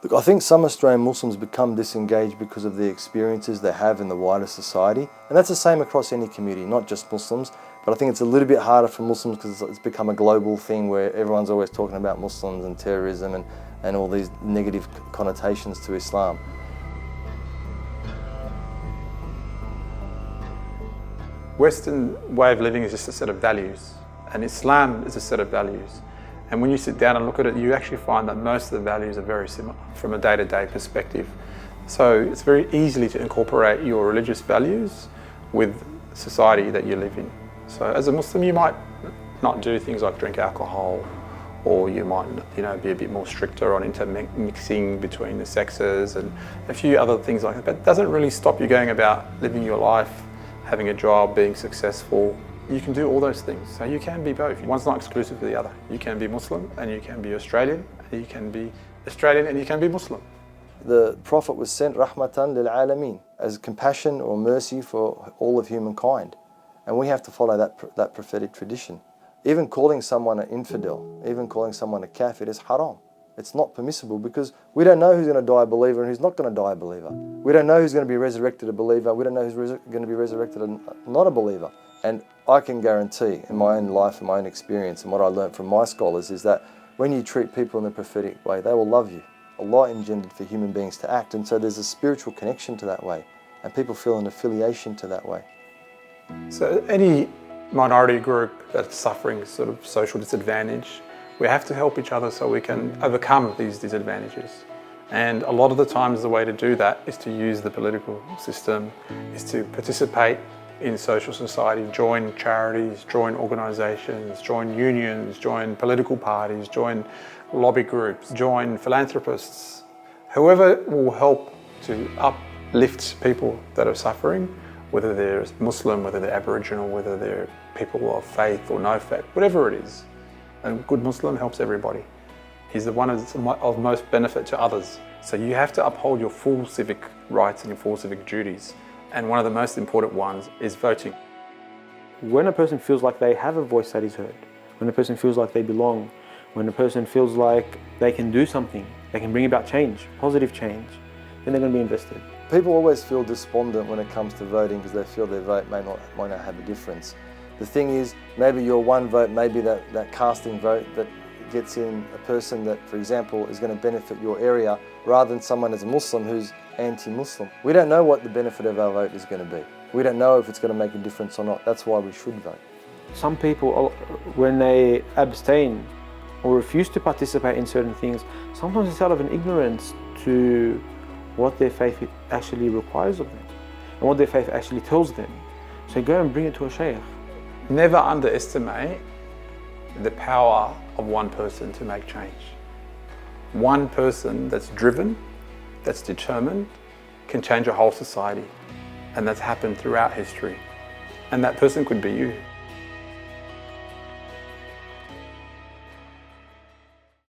Look, I think some Australian Muslims become disengaged because of the experiences they have in the wider society. And that's the same across any community, not just Muslims. But I think it's a little bit harder for Muslims because it's become a global thing where everyone's always talking about Muslims and terrorism and all these negative connotations to Islam. Western way of living is just a set of values, and Islam is a set of values. And when you sit down and look at it, you actually find that most of the values are very similar from a day-to-day perspective. So it's very easy to incorporate your religious values with society that you live in. So as a Muslim, you might not do things like drink alcohol, or you might, be a bit more stricter on intermixing between the sexes and a few other things like that. But it doesn't really stop you going about living your life, having a job, being successful. You can do all those things. So you can be both. One's not exclusive to the other. You can be Muslim and you can be Australian, and you can be Australian and you can be Muslim. The Prophet was sent rahmatan lil alameen, as compassion or mercy for all of humankind. And we have to follow that prophetic tradition. Even calling someone an infidel, even calling someone a kafir is haram. It's not permissible because we don't know who's going to die a believer and who's not going to die a believer. We don't know who's going to be resurrected a believer. We don't know who's going to be resurrected not a believer. And I can guarantee in my own life and my own experience and what I learned from my scholars is that when you treat people in the prophetic way, they will love you. Allah engendered for human beings to act, and so there's a spiritual connection to that way, and people feel an affiliation to that way. So any minority group that's suffering sort of social disadvantage, we have to help each other so we can overcome these disadvantages. And a lot of the times the way to do that is to use the political system, is to participate in social society, join charities, join organisations, join unions, join political parties, join lobby groups, join philanthropists. Whoever will help to uplift people that are suffering, whether they're Muslim, whether they're Aboriginal, whether they're people of faith or no faith, whatever it is. A good Muslim helps everybody. He's the one of most benefit to others. So you have to uphold your full civic rights and your full civic duties. And one of the most important ones is voting. When a person feels like they have a voice that is heard, when a person feels like they belong, when a person feels like they can do something, they can bring about change, positive change, then they're going to be invested. People always feel despondent when it comes to voting because they feel their vote might not have a difference. The thing is, maybe your one vote, maybe that casting vote that gets in a person that, for example, is going to benefit your area rather than someone as a Muslim who's anti-Muslim. We don't know what the benefit of our vote is going to be. We don't know if it's going to make a difference or not. That's why we should vote. Some people, when they abstain or refuse to participate in certain things, sometimes it's out of an ignorance to what their faith actually requires of them and what their faith actually tells them. So go and bring it to a shaykh. Never underestimate the power of one person to make change. One person that's driven, that's determined, can change a whole society. And that's happened throughout history. And that person could be you.